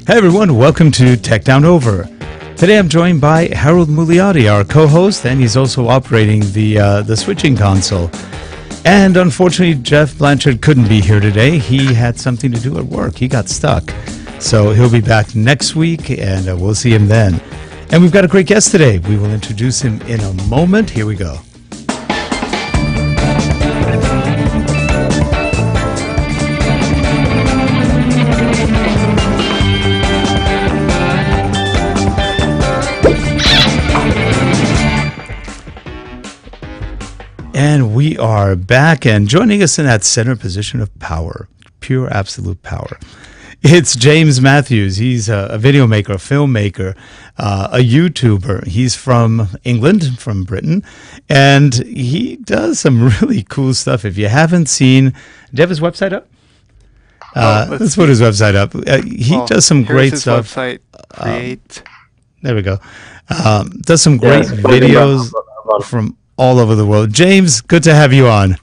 Hey everyone, welcome to Tech Down Over. Today I'm joined by Harold Muliati, our co-host, and he's also operating the switching console. And unfortunately, Geoff Blanchard couldn't be here today. He had something to do at work. He got stuck. So he'll be back next week, and we'll see him then. And we've got a great guest today. We will introduce him in a moment. Here we go. And we are back, and joining us in that center position of power, pure absolute power, it's James Matthews. He's a video maker, a filmmaker, a YouTuber. He's from England, from Britain, and he does some really cool stuff. If you haven't seen, do you have his website up? Let's put his website up. He does some great stuff. Website, create. There we go. Does some great videos from all over the world. James, good to have you on.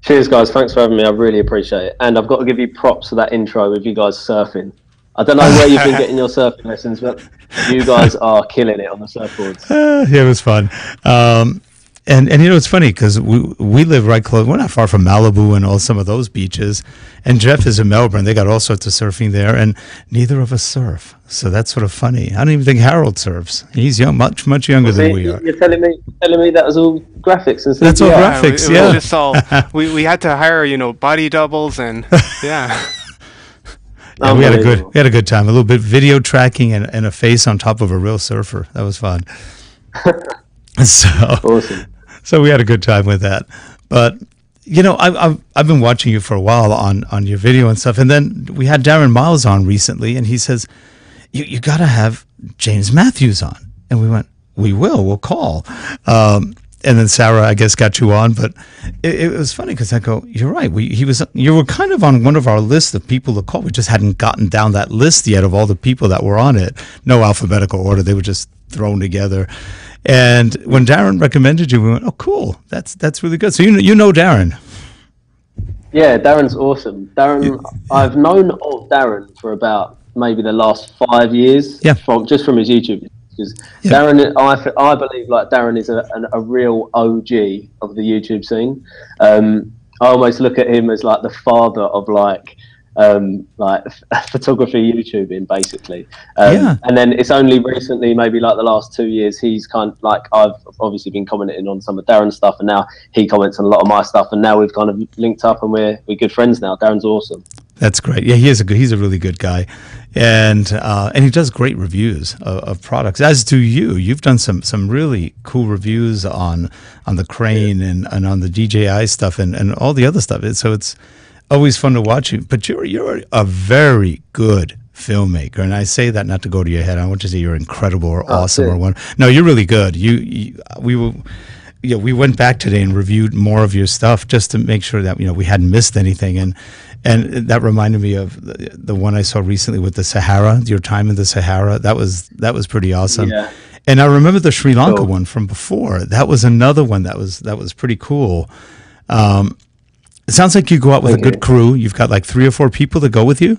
Cheers, guys. Thanks for having me. I really appreciate it. And I've got to give you props for that intro with you guys surfing. I don't know where you've been getting your surfing lessons, but you guys are killing it on the surfboards. Yeah, it was fun. And you know, it's funny because we live right close. We're not far from Malibu and all some of those beaches. And Geoff is in Melbourne. They got all sorts of surfing there, and neither of us surf. So that's sort of funny. I don't even think Harold surfs. He's young, much younger than we are. You're telling me that was all graphics and stuff. That's all graphics. It was just all, we had to hire, body doubles and yeah. Yeah, we had a good time. A little bit video tracking and a face on top of a real surfer. That was fun. So awesome. So we had a good time with that. But I've been watching you for a while on your video and stuff, and then we had Darren Miles on recently, and he says you got to have James Matthews on, and we went, we'll call. And then Sarah, I guess, got you on, but it was funny because I go, you're right. You were kind of on one of our lists of people to call. We just hadn't gotten down that list yet of all the people that were on it. No alphabetical order; they were just thrown together. And when Darren recommended you, we went, "Oh, cool! That's really good." So you know Darren. Yeah, Darren's awesome. I've known of Darren for about maybe the last 5 years. Yeah. From his YouTube. Because Darren, I believe like Darren is a real OG of the YouTube scene. I almost look at him as like the father of like photography YouTubing, basically. And then it's only recently, maybe like the last 2 years, he's kind of like, I've obviously been commenting on some of Darren's stuff, and now he comments on a lot of my stuff, and now we've kind of linked up and we're good friends now. Darren's awesome. That's great. Yeah, he's a really good guy, and he does great reviews of products. As do you. You've done some really cool reviews on the Crane and on the DJI stuff and all the other stuff. So it's always fun to watch you. But you're a very good filmmaker, and I say that not to go to your head. I want you to say you're incredible or awesome or one. No, you're really good. We went back today and reviewed more of your stuff just to make sure that we hadn't missed anything, and that reminded me of the one I saw recently with the Sahara, your time in the Sahara. That was pretty awesome. Yeah. And I remember the Sri Lanka one from before. That was another one that was pretty cool. It sounds like you go out with a good crew. You've got like 3 or 4 people that go with you.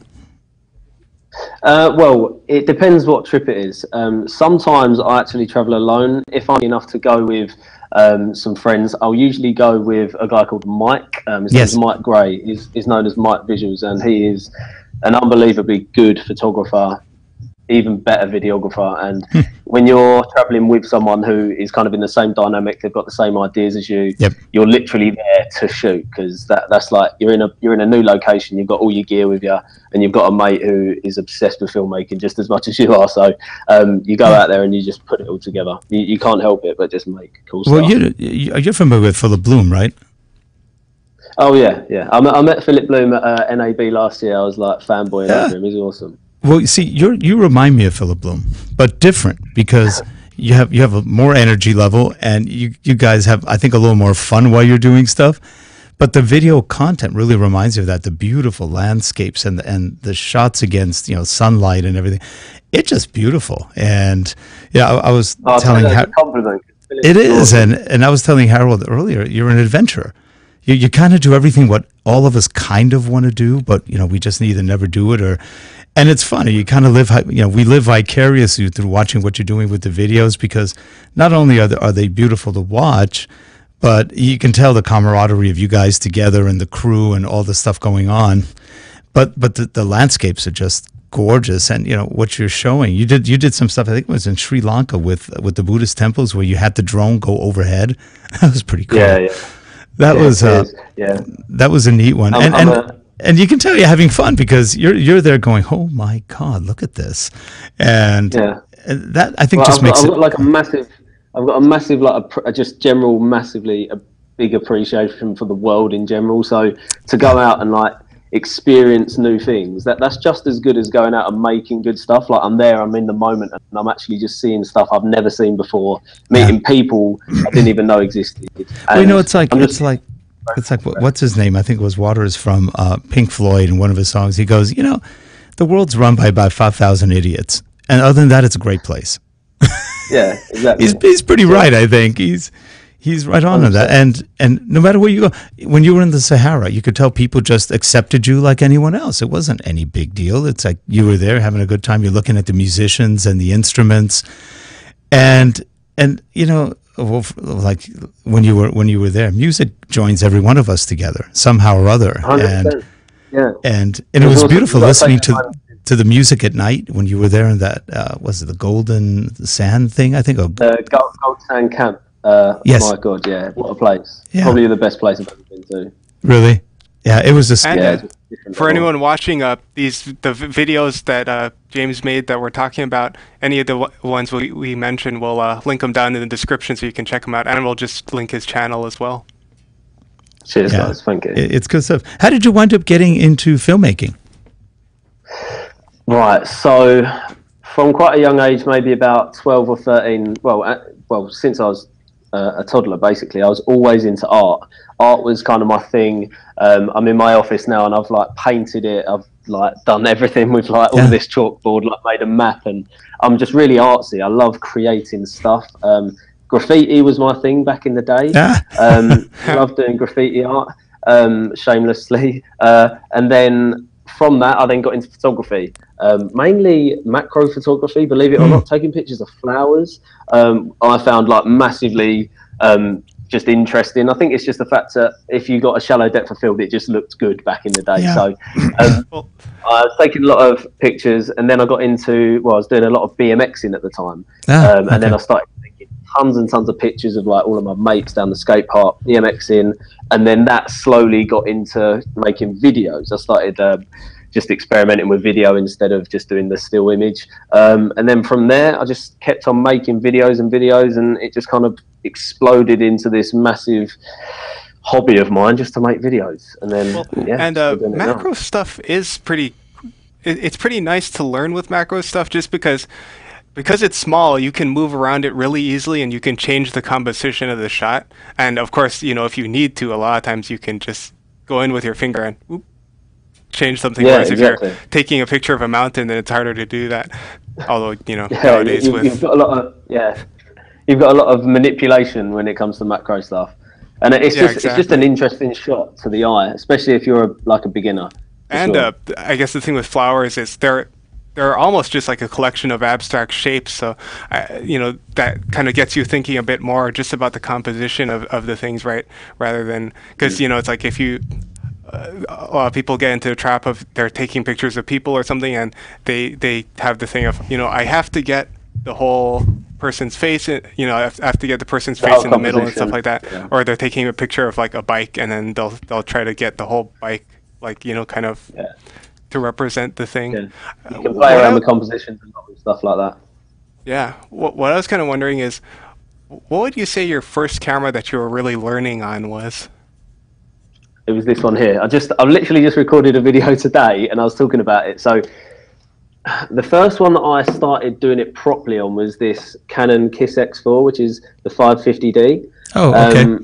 Well, it depends what trip it is. Sometimes I actually travel alone. If I'm enough to go with some friends, I'll usually go with a guy called Mike. His name's Mike Gray. He's known as Mike Visuals, and he is an unbelievably good photographer, even better videographer. And when you're traveling with someone who is kind of in the same dynamic, they've got the same ideas as you, you're literally there to shoot, because that's like you're in a new location, you've got all your gear with you, and you've got a mate who is obsessed with filmmaking just as much as you are. So you go out there and you just put it all together. You can't help it but just make cool stuff. Well, you're familiar with Philip Bloom, right? Oh yeah. I met Philip Bloom at NAB last year. I was like fanboying over him. He's awesome. Well, you see, you remind me of Philip Bloom, but different, because you have a more energy level, and you guys have, I think, a little more fun while you're doing stuff. But the video content really reminds you of that, the beautiful landscapes and the shots against sunlight and everything. It's just beautiful. And I was telling compliment. It is, and I was telling Harold earlier, you're an adventurer. You kind of do everything what all of us kind of want to do, but we just either never do it or. And it's funny, you kind of live, we live vicariously through watching what you're doing with the videos, because not only are they beautiful to watch, but you can tell the camaraderie of you guys together and the crew and all the stuff going on. But the landscapes are just gorgeous, and what you're showing, you did some stuff. I think it was in Sri Lanka with the Buddhist temples where you had the drone go overhead. That was pretty cool. Yeah. That was a neat one. And you can tell you're having fun because you're there going, oh my God, look at this, and that I think makes it. I've got a massive, just general, massively a big appreciation for the world in general. So to go out and experience new things, that's just as good as going out and making good stuff. Like I'm in the moment, and I'm actually just seeing stuff I've never seen before, meeting people I didn't even know existed. It's like what's his name? I think it was Waters from Pink Floyd in one of his songs. He goes, the world's run by about 5,000 idiots, and other than that, it's a great place. Yeah, exactly. He's pretty right. I think he's right on that. And no matter where you go, when you were in the Sahara, you could tell people just accepted you like anyone else. It wasn't any big deal. It's like you were there having a good time. You're looking at the musicians and the instruments, and like when you were there, music joins every one of us together somehow or other. 100%. And it was beautiful listening to the music at night when you were there in that was it the Golden Sand thing? I think Gold Sand Camp. Yes. My God, yeah, what a place! Yeah. Probably the best place I've ever been to. Really? Yeah, it was just. And for anyone watching, the videos that James made that we're talking about, any of the ones we mentioned, we'll link them down in the description so you can check them out, and we'll just link his channel as well. Cheers, guys! Thank you. It's good stuff. How did you wind up getting into filmmaking? Right, so from quite a young age, maybe about 12 or 13. Well, since I was a toddler, basically, I was always into art. Art was kind of my thing. I'm in my office now, and I've painted it. I've done everything with all this chalkboard, made a map, and I'm just really artsy. I love creating stuff. Graffiti was my thing back in the day. Loved doing graffiti art, shamelessly. And then from that, I then got into photography, mainly macro photography, believe it or not, taking pictures of flowers. I found massively just interesting. I think it's just the fact that if you got a shallow depth of field, it just looked good back in the day. So I was taking a lot of pictures, and then I got into, I was doing a lot of BMXing at the time. And then I started taking tons and tons of pictures of all of my mates down the skate park, BMXing, and then that slowly got into making videos. I started just experimenting with video instead of just doing the still image. And then from there, I just kept on making videos, and it just kind of exploded into this massive hobby of mine just to make videos. And then, macro stuff is it's pretty nice to learn with macro stuff, just because it's small, you can move around it really easily, and you can change the composition of the shot. And of course, if you need to, a lot of times you can just go in with your finger and change something. Whereas if you're taking a picture of a mountain, then it's harder to do that. Although nowadays you've got a lot of manipulation when it comes to macro stuff, and it's just an interesting shot to the eye, especially if you're a beginner. And I guess the thing with flowers is they're almost just like a collection of abstract shapes, so that kind of gets you thinking a bit more just about the composition of the things, right? Rather than, because it's like if you a lot of people get into a trap of they're taking pictures of people or something, and they have the thing of I have to get the whole person's face, I have to get the person's face in the middle and stuff like that. Or they're taking a picture of a bike, and then they'll try to get the whole bike to represent the thing. You can play around the compositions and stuff like that. Yeah. What I was kind of wondering is, what would you say your first camera that you were really learning on was? It was this one here. I've literally just recorded a video today, and I was talking about it. So the first one that I started doing it properly on was this Canon Kiss X4, which is the 550D. Oh, okay.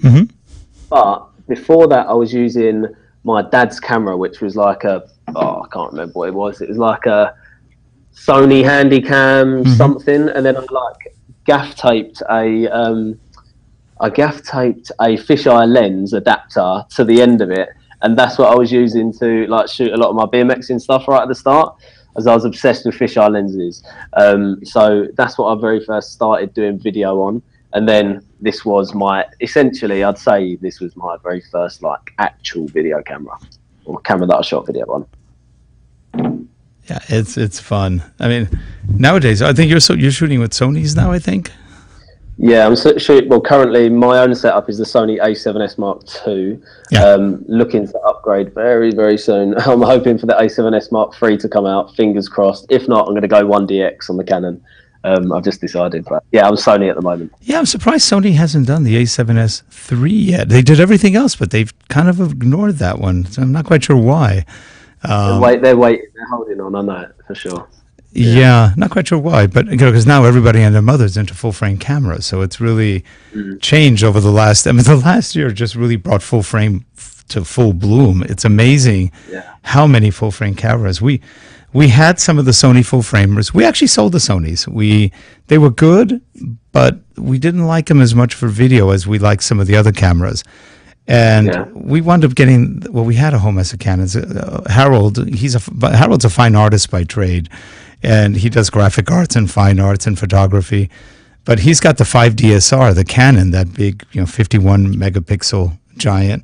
But before that, I was using my dad's camera, which was I can't remember what it was. It was like a Sony Handycam something, and then I gaff taped a fisheye lens adapter to the end of it, and that's what I was using to shoot a lot of my BMXing stuff right at the start. as I was obsessed with fisheye lenses. So that's what I very first started doing video on. And then this was essentially, I'd say this was my very first like actual video camera, or camera that I shot video on. Yeah, it's fun. I mean, nowadays, I think you're shooting with Sonys now, I think. Yeah, I'm shooting. Well, currently my own setup is the Sony A7S Mark II. Yeah. Looking to upgrade very, very soon. I'm hoping for the A7S Mark III to come out. Fingers crossed. If not, I'm going to go 1DX on the Canon. I've just decided, but yeah, I'm Sony at the moment. Yeah, I'm surprised Sony hasn't done the A7S III yet. They did everything else, but they've kind of ignored that one. So I'm not quite sure why. They're waiting. They're holding on. I know it for sure. Yeah, not quite sure why, but because now everybody and their mother's into full frame cameras, so it's really changed over the last. I mean, the last year just really brought full frame to full bloom. It's amazing how many full frame cameras we had. Some of the Sony full framers. We actually sold the Sonys. They were good, but we didn't like them as much for video as we liked some of the other cameras. And we wound up getting. Well, we had a home as a Canon. Harold. Harold's a fine artist by trade. And he does graphic arts and fine arts and photography, but he's got the 5DSR, the Canon, that big, 51 megapixel giant.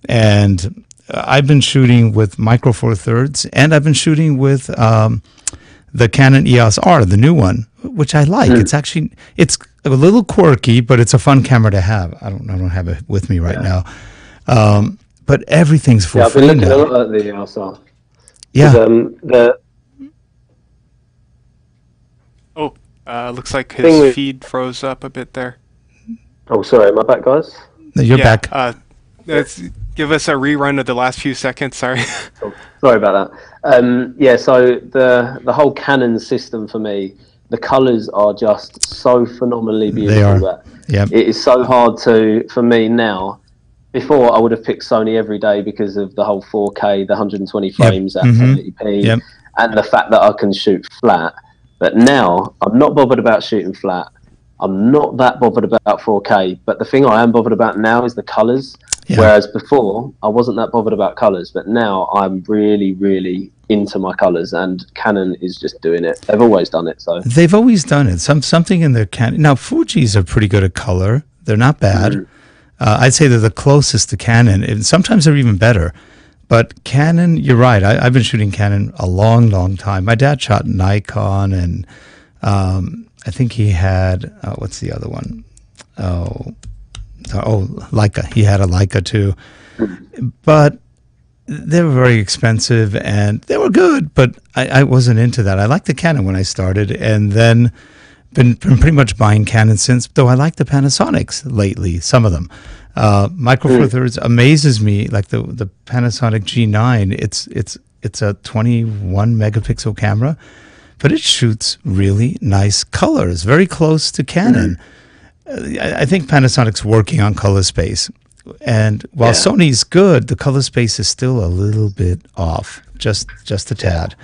And I've been shooting with Micro Four Thirds, and I've been shooting with the Canon EOS R, the new one, which I like. It's a little quirky, but it's a fun camera to have. I don't have it with me right now, but everything's full frame now. I've been looking a lot at the EOS R. Yeah. Looks like his feed froze up a bit there. Oh, sorry, am I back, guys? No, you're back. Let's give us a rerun of the last few seconds. Sorry. Oh, sorry about that. So the whole Canon system for me, the colours are just so phenomenally beautiful. They are. Yeah. It is so hard for me now. Before, I would have picked Sony every day because of the whole 4K, the 120 frames at 1080p, and the fact that I can shoot flat. But now, I'm not bothered about shooting flat. I'm not that bothered about 4K. But the thing I am bothered about now is the colours. Yeah. Whereas before, I wasn't that bothered about colours. But now, I'm really, really into my colours. And Canon is just doing it. They've always done it. So they've always done it. Something in their Canon. Now, Fuji's are pretty good at colour. They're not bad. I'd say they're the closest to Canon. And sometimes they're even better. But Canon, you're right. I've been shooting Canon a long, long time. My dad shot Nikon, and I think he had, what's the other one? Oh, Leica. He had a Leica too. But they were very expensive, and they were good, but I wasn't into that. I liked the Canon when I started, and then been pretty much buying Canon since, though I like the Panasonics lately, some of them. Micro Four Thirds amazes me, like the Panasonic G9. It's a 21 megapixel camera, but it shoots really nice colors, very close to Canon. I think Panasonic's working on color space, and while Sony's good, the color space is still a little bit off, just a tad.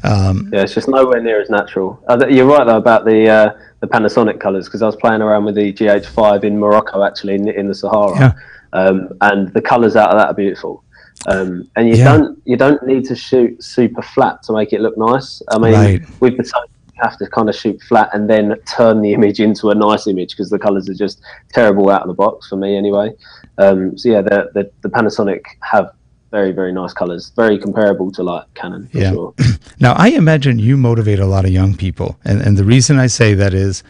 It's just nowhere near as natural. You're right though about the Panasonic colors, because I was playing around with the GH5 in Morocco, actually in the Sahara, and the colors out of that are beautiful. And you don't need to shoot super flat to make it look nice. I mean, with the Sony, you have to kind of shoot flat and then turn the image into a nice image, because the colors are just terrible out of the box for me anyway. The Panasonic have very, very nice colors, very comparable to like Canon for sure. Now, I imagine you motivate a lot of young people. And the reason I say that is,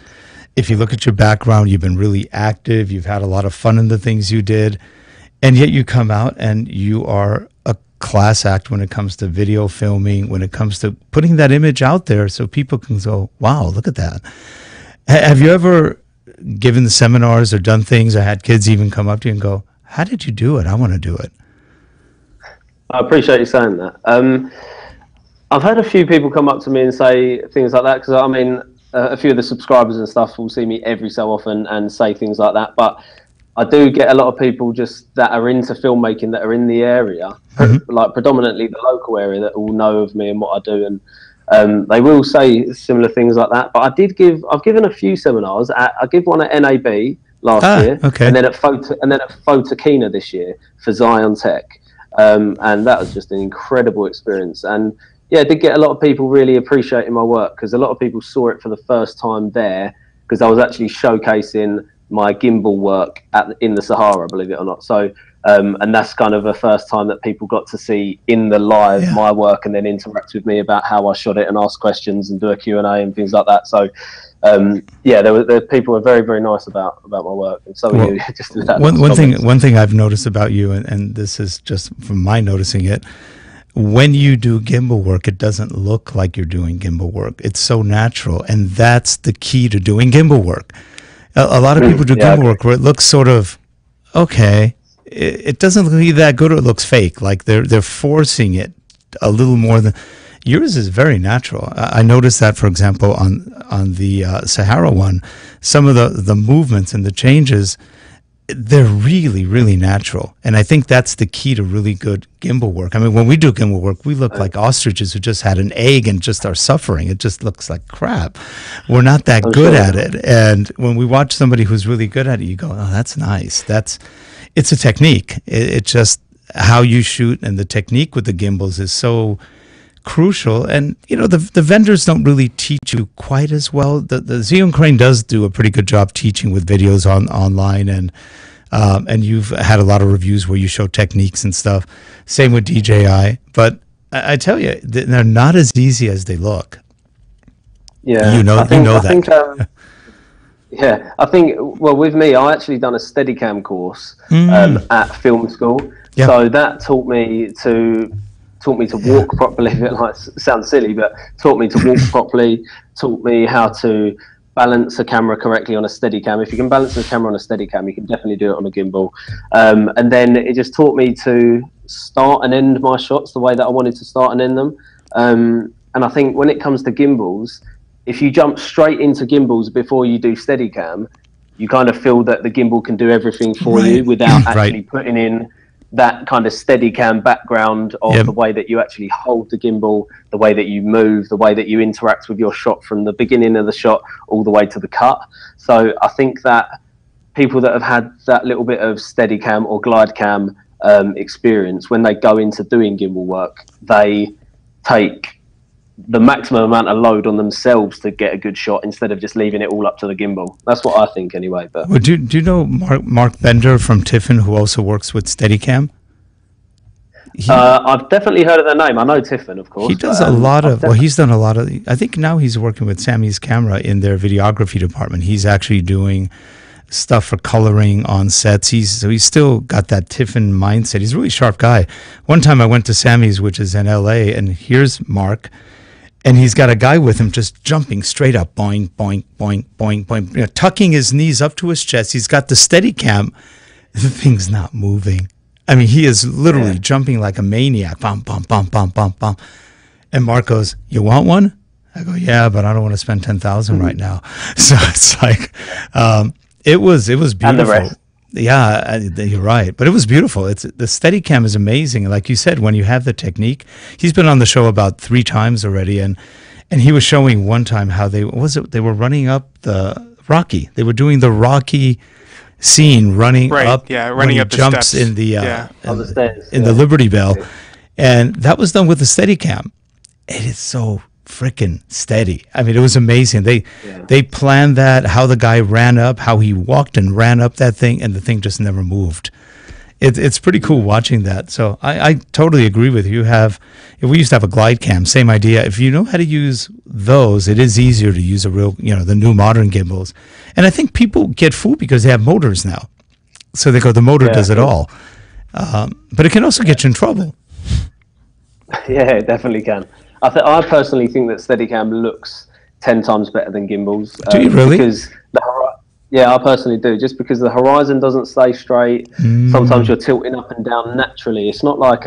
if you look at your background, you've been really active, you've had a lot of fun in the things you did, and yet you come out and you are a class act when it comes to video filming, when it comes to putting that image out there so people can go, wow, look at that. Have you ever given the seminars or done things, or had kids even come up to you and go, how did you do it? I want to do it. I appreciate you saying that. I've had a few people come up to me and say things like that, because I mean, a few of the subscribers and stuff will see me every so often and say things like that. But I do get a lot of people just that are into filmmaking, that are in the area, like predominantly the local area, that will know of me and what I do, and they will say similar things like that. But I've given a few seminars. I give one at NAB last year, and then at Photokina this year for Zion Tech. And that was just an incredible experience. And yeah, I did get a lot of people really appreciating my work, because a lot of people saw it for the first time there, because I was actually showcasing my gimbal work in the Sahara, believe it or not. So, and that's kind of the first time that people got to see in the live my work, and then interact with me about how I shot it and ask questions and do a Q&A and things like that. So, yeah, people were very, very nice about my work, and so you just that. One thing I've noticed about you, and this is just from my noticing it, when you do gimbal work, it doesn't look like you're doing gimbal work. It's so natural, and that's the key to doing gimbal work. A lot of people do gimbal work where it looks sort of okay. It doesn't look that good, or it looks fake. Like they're forcing it a little more than yours is very natural. I noticed that, for example, on the Sahara one, some of the movements and the changes, they're really, really natural. And I think that's the key to really good gimbal work. I mean, when we do gimbal work, we look like ostriches who just had an egg and just are suffering. It just looks like crap. We're not that good at it. And when we watch somebody who's really good at it, you go, oh, that's nice. It's a technique. It's just how you shoot, and the technique with the gimbals is so crucial. And you know, the vendors don't really teach you quite as well. The Xeon Crane does do a pretty good job teaching with videos online, and you've had a lot of reviews where you show techniques and stuff. Same with DJI, but I tell you, they're not as easy as they look. Yeah, you know that. Yeah, I think, well, with me, I actually done a Steadicam course at film school. Yep. So that taught me to walk properly. It sounds silly, but taught me to walk properly, taught me how to balance a camera correctly on a Steadicam. If you can balance a camera on a Steadicam, you can definitely do it on a gimbal. And then it just taught me to start and end my shots the way that I wanted to start and end them. And I think when it comes to gimbals, if you jump straight into gimbals before you do Steadicam, you kind of feel that the gimbal can do everything for you without actually putting in that kind of Steadicam background of the way that you actually hold the gimbal, the way that you move, the way that you interact with your shot from the beginning of the shot all the way to the cut. So I think that people that have had that little bit of Steadicam or GlideCam experience, when they go into doing gimbal work, they take the maximum amount of load on themselves to get a good shot, instead of just leaving it all up to the gimbal. That's what I think anyway. But well, do you know Mark Bender from Tiffin, who also works with Steadicam? I've definitely heard of their name. I know Tiffin, of course. He does a lot of, well, he's done a lot of, I think now he's working with Sammy's Camera in their videography department. He's actually doing stuff for coloring on sets. He's still got that Tiffin mindset. He's a really sharp guy. One time I went to Sammy's, which is in LA, and here's Mark, and he's got a guy with him just jumping straight up, boing, boing, boing, boing, boing, you know, tucking his knees up to his chest. He's got the Steadicam. The thing's not moving. I mean, he is literally jumping like a maniac. Bum, bum, bum, bum, bum, bum. And Mark goes, "You want one?" I go, "Yeah, but I don't want to spend $10,000 right now." So it's like, it was beautiful. Yeah, you're right. But it was beautiful. The Steadicam is amazing. Like you said, when you have the technique, he's been on the show about 3 times already, and he was showing one time how they were running up the Rocky. They were doing the Rocky scene running up, running up the jumps steps. in the stairs, the Liberty Bell, and that was done with the Steadicam. It is so freaking steady. I mean, it was amazing. They planned that, how the guy ran up, how he walked and ran up that thing, and the thing just never moved. It's pretty cool watching that. So I totally agree with you. If we used to have a GlideCam, same idea. If you know how to use those, it is easier to use a real, the new modern gimbals. And I think people get fooled because they have motors now. So they go, the motor does it all. But it can also get you in trouble. Yeah, it definitely can. I personally think that Steadicam looks 10 times better than gimbals. Do you really? Because I personally do. Just because the horizon doesn't stay straight. Sometimes you're tilting up and down naturally. It's not like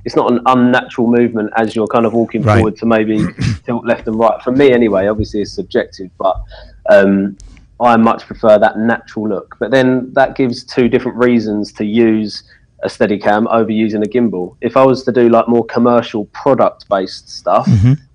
it's not an unnatural movement as you're kind of walking forward to maybe tilt left and right. For me, anyway. Obviously, it's subjective, but I much prefer that natural look. But then that gives 2 different reasons to use a Steadicam over using a gimbal. If I was to do like more commercial product-based stuff,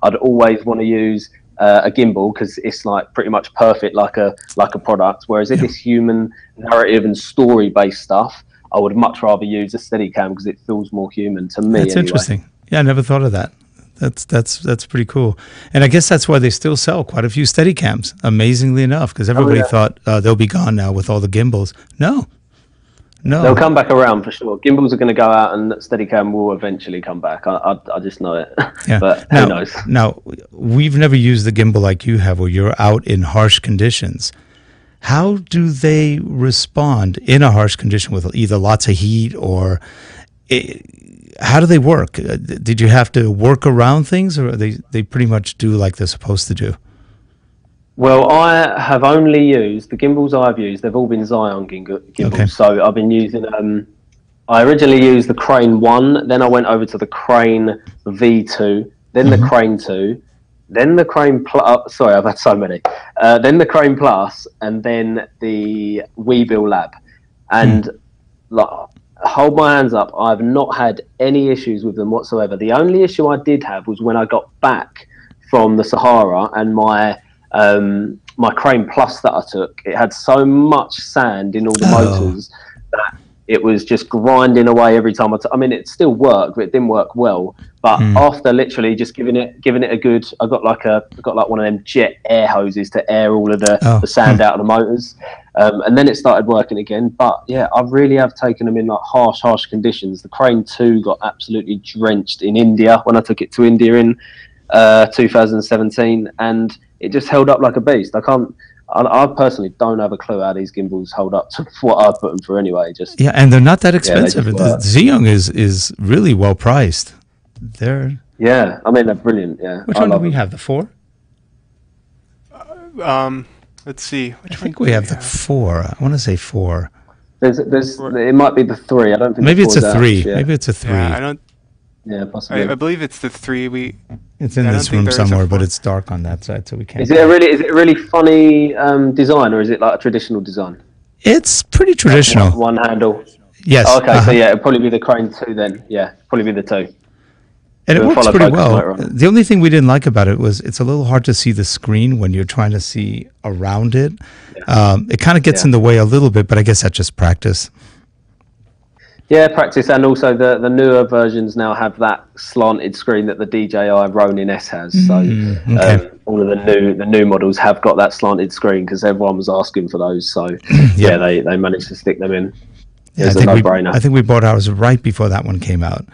I'd always want to use a gimbal because it's like pretty much perfect like a product. Whereas if it's human narrative and story-based stuff, I would much rather use a Steadicam because it feels more human to me. That's interesting. Yeah, I never thought of that. That's pretty cool. And I guess that's why they still sell quite a few Steadicams, amazingly enough, because everybody thought they'll be gone now with all the gimbals. No. They'll come back around for sure. Gimbals are going to go out, and Steadicam will eventually come back. I just know it. Yeah. But who knows? Now, we've never used the gimbal like you have, where you're out in harsh conditions. How do they respond in a harsh condition with either lots of heat or... how do they work? Did you have to work around things, or they pretty much do like they're supposed to do? Well, I have only used the gimbals I've used. They've all been Zion gimbals. Okay. So I've been using. I originally used the Crane 1, then I went over to the Crane V2, then the Crane 2, then the Crane Plus. Sorry, I've had so many. Then the Crane Plus, and then the Weebill Lab. And like, hold my hands up, I've not had any issues with them whatsoever. The only issue I did have was when I got back from the Sahara, and my Crane Plus that I took, it had so much sand in all the motors that it was just grinding away every time I mean, it still worked, but it didn't work well. But after literally just giving it a good, I got like one of them jet air hoses to air all of the sand out of the motors, and then it started working again. But yeah, I really have taken them in like harsh conditions. The Crane 2 got absolutely drenched in India when I took it to India in 2017, and it just held up like a beast. I personally don't have a clue how these gimbals hold up to what I put them through anyway. And they're not that expensive. The Zhiyong is really well priced. I mean, they're brilliant. Yeah. Which one do we have? The 4? Let's see. I think we have the 4. I want to say 4. It might be the 3. I don't think. Maybe it's a 3. Maybe it's a 3. Yeah, I don't. Yeah, possibly. I believe it's the 3. It's in this room somewhere, but it's dark on that side, so we can't. Is it a really funny design, or is it like a traditional design? It's pretty traditional. One handle. Yes. Oh, okay, so yeah, it'll probably be the Crane 2 then. Yeah, probably be the 2. And it works pretty well. The only thing we didn't like about it was it's a little hard to see the screen when you're trying to see around it. Yeah. It kind of gets in the way a little bit, but I guess that's just practice. Yeah, practice, and also the newer versions now have that slanted screen that the DJI Ronin S has. So all of the new models have got that slanted screen because everyone was asking for those. So yeah, they managed to stick them in. It's a no-brainer. I think we bought ours right before that one came out,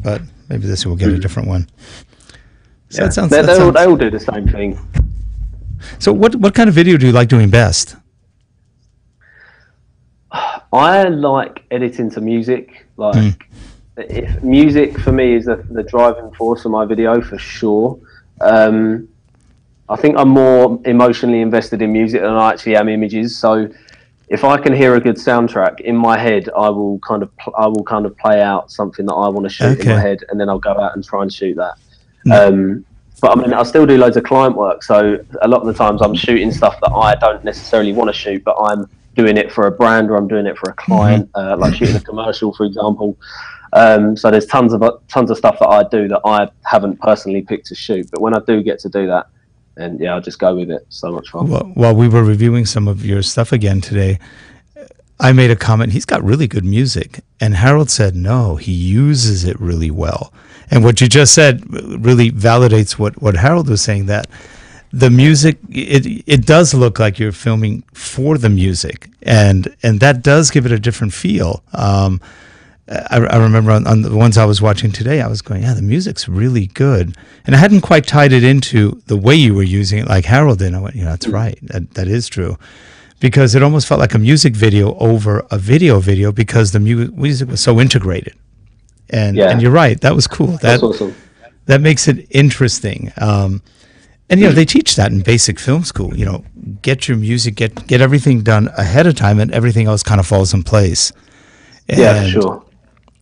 but maybe this will get a different one. So they all do the same thing. So what kind of video do you like doing best? I like editing to music. If music for me is the driving force of my video for sure. I think I'm more emotionally invested in music than I actually am images. So if I can hear a good soundtrack in my head, I will kind of play out something that I want to shoot in my head, and then I'll go out and try and shoot that. But I mean, I still do loads of client work. So a lot of the times I'm shooting stuff that I don't necessarily want to shoot, but I'm doing it for a brand or I'm doing it for a client, like shooting a commercial, for example. So there's tons of stuff that I do that I haven't personally picked to shoot, but when I do get to do that, and yeah, I'll just go with it. So much fun. Well, while we were reviewing some of your stuff again today, I made a comment. He's got really good music, and Harold said no, he uses it really well. And what you just said really validates what Harold was saying, that the music, it does look like you're filming for the music, and that does give it a different feel. I remember on the ones I was watching today, I was going, yeah, the music's really good. And I hadn't quite tied it into the way you were using it like Harold did. I went, that's right. That is true. Because it almost felt like a music video over a video because the music was so integrated. And you're right. That was cool. That's awesome. That makes it interesting. And, they teach that in basic film school. Get your music, get everything done ahead of time, and everything else kind of falls in place. Yeah, sure.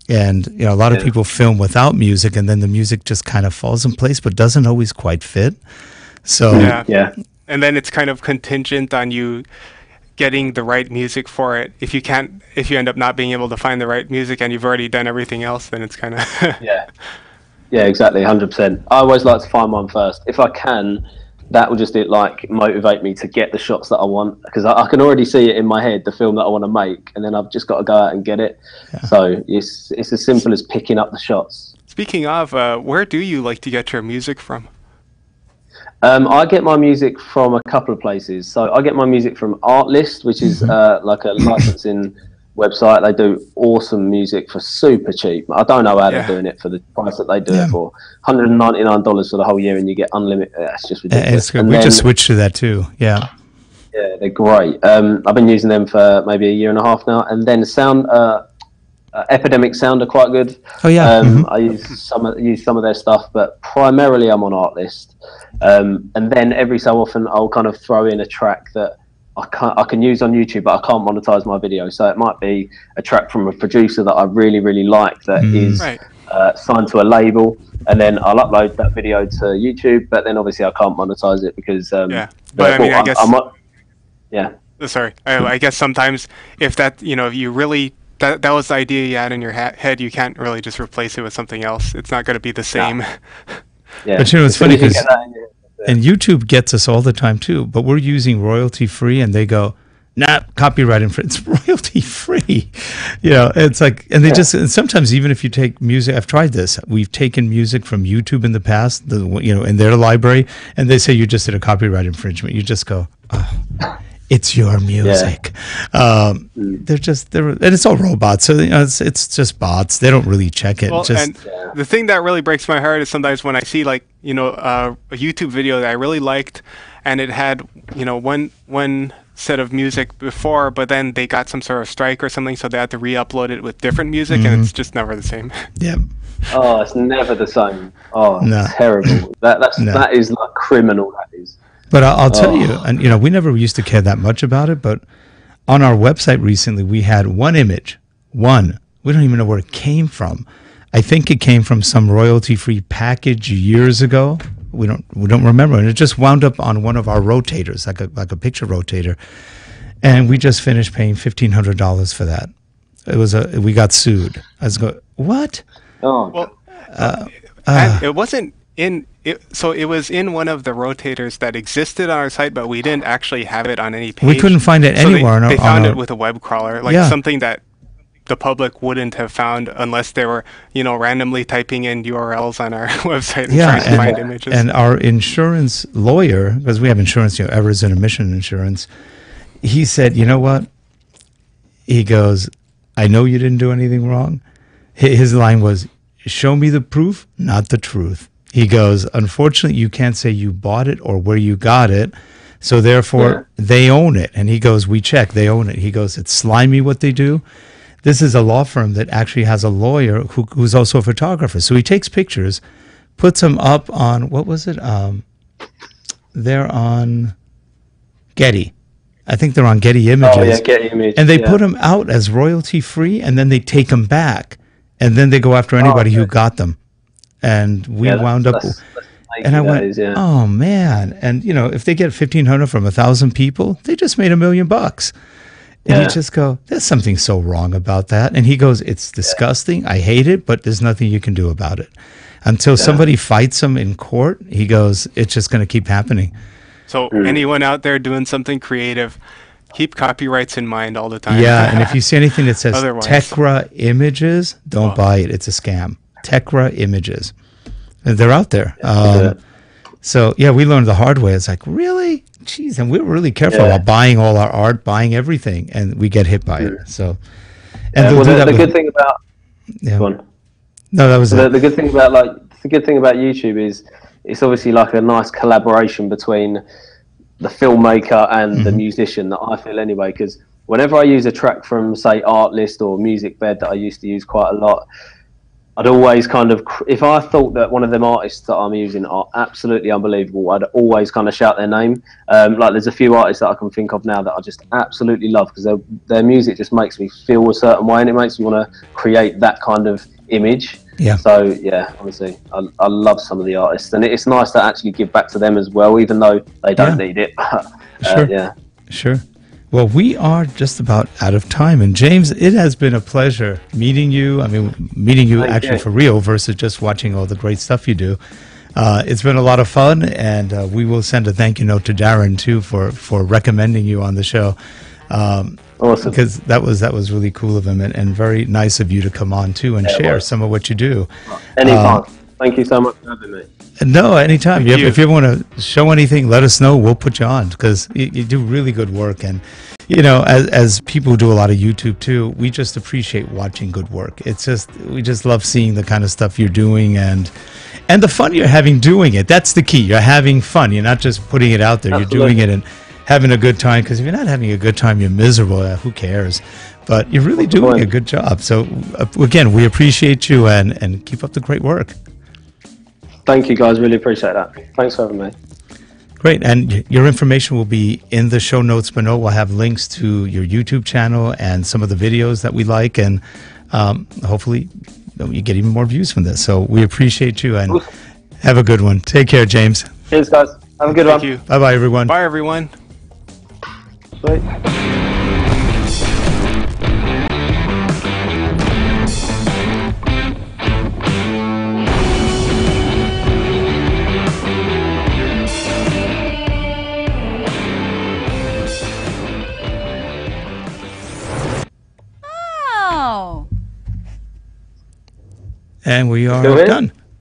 And, a lot of people film without music, and then the music just kind of falls in place, but doesn't always quite fit. So, yeah. And then it's kind of contingent on you getting the right music for it. If you end up not being able to find the right music and you've already done everything else, then it's kind of... Yeah, exactly, 100%. I always like to find one first. If I can, that will just motivate me to get the shots that I want, because I can already see it in my head, the film that I want to make, and then I've just got to go out and get it. Yeah. So it's as simple as picking up the shots. speaking of, where do you like to get your music from? I get my music from a couple of places. So I get my music from Artlist, which is like a licensing website. They do awesome music for super cheap. I don't know how they're doing it for the price that they do it for. $199 for the whole year, and you get unlimited. That's just ridiculous. We just switched to that too. Yeah, they're great. I've been using them for maybe a year and a half now. And then Epidemic Sound are quite good. Oh yeah. I use some of their stuff, but primarily I'm on Artlist. And then every so often I'll kind of throw in a track that I can use on YouTube, but I can't monetize my video. So it might be a track from a producer that I really, really like that is signed to a label, and then I'll upload that video to YouTube. But then obviously I can't monetize it because But I mean, I guess Sorry. I guess sometimes if that if you really that was the idea you had in your head, you can't really just replace it with something else. It's not going to be the same. Yeah. But it's funny because and YouTube gets us all the time too, but we're using royalty free and they go, nah, copyright infringement. It's royalty free. It's like, and they just, and sometimes even if you take music, I've tried this. We've taken music from YouTube in the past, in their library, and they say you just did a copyright infringement. You just go, oh, it's your music. And it's all robots. So, it's just bots. They don't really check it. Well, the thing that really breaks my heart is sometimes when I see a YouTube video that I really liked, and it had, one set of music before, but then they got some sort of strike or something, so they had to re-upload it with different music, and it's just never the same. Yeah. Oh, it's never the same. Oh, no. Terrible. That is like criminal. That is. But I'll tell you, and we never used to care that much about it, but on our website recently, we had one image. We don't even know where it came from. I think it came from some royalty-free package years ago. We don't remember, and it just wound up on one of our rotators, like a picture rotator, and we just finished paying $1,500 for that. We got sued. I was going, what? Oh, well, and it wasn't in. So it was in one of the rotators that existed on our site, but we didn't actually have it on any page. We couldn't find it anywhere. They found it with a web crawler, something that the public wouldn't have found unless they were, randomly typing in URLs on our website and trying to find images. And our insurance lawyer, because we have insurance, Evers and Emission Insurance, he said, you know what? He goes, I know you didn't do anything wrong. His line was, show me the proof, not the truth. He goes, unfortunately, you can't say you bought it or where you got it, so therefore they own it. And he goes, we check, they own it. He goes, it's slimy what they do. This is a law firm that actually has a lawyer who's also a photographer. So he takes pictures, puts them up on, what was it? They're on Getty. I think they're on Getty Images. Oh, yeah, Getty Images. And they put them out as royalty free, and then they take them back. And then they go after anybody who got them. And we wound up, and I went, oh man! And if they get 1,500 from 1,000 people, they just made $1 million. And you just go, there's something so wrong about that. And he goes, it's disgusting. I hate it, but there's nothing you can do about it until somebody fights him in court. He goes, it's just going to keep happening. So anyone out there doing something creative, keep copyrights in mind all the time. Yeah, and if you see anything that says Tekra Images, don't buy it. It's a scam. Tekra Images. And they're out there. So, we learned the hard way. It's like, really? Jeez. And we were really careful about buying all our art, buying everything, and we get hit by it. So, and the good thing about... No, that was the good thing about, YouTube is it's obviously like a nice collaboration between the filmmaker and the musician, that I feel anyway, because whenever I use a track from, say, Artlist or Music Bed that I used to use quite a lot, I'd always kind of, if I thought that one of them artists that I'm using are absolutely unbelievable, I'd always kind of shout their name. Like there's a few artists that I can think of now that I just absolutely love, because their music just makes me feel a certain way, and it makes me want to create that kind of image. Yeah. So honestly, I love some of the artists, and it's nice to actually give back to them as well, even though they don't need it. Sure. Well, we are just about out of time. And James, it has been a pleasure meeting you. I mean, meeting you actually for real versus just watching all the great stuff you do. It's been a lot of fun, and we will send a thank you note to Darren, too, for recommending you on the show. Awesome. Because that was really cool of him, and very nice of you to come on too and share some of what you do. Anytime. Thank you so much for having me. No, anytime. If you want to show anything, let us know. We'll put you on, because you do really good work. And, you know, as people who do a lot of YouTube too, we just appreciate watching good work. We just love seeing the kind of stuff you're doing, and the fun you're having doing it. That's the key. You're having fun. You're not just putting it out there. Absolutely. You're doing it and having a good time, because if you're not having a good time, you're miserable. Who cares? But you're really doing a good job. So, again, we appreciate you, and keep up the great work. Thank you, guys. Really appreciate that. Thanks for having me. Great. And your information will be in the show notes below. We'll have links to your YouTube channel and some of the videos that we like, and hopefully you get even more views from this. So we appreciate you, and have a good one. Take care, James. Cheers, guys. Have a good one. Thank you. Bye-bye, everyone. Bye, everyone. Bye. And we are done.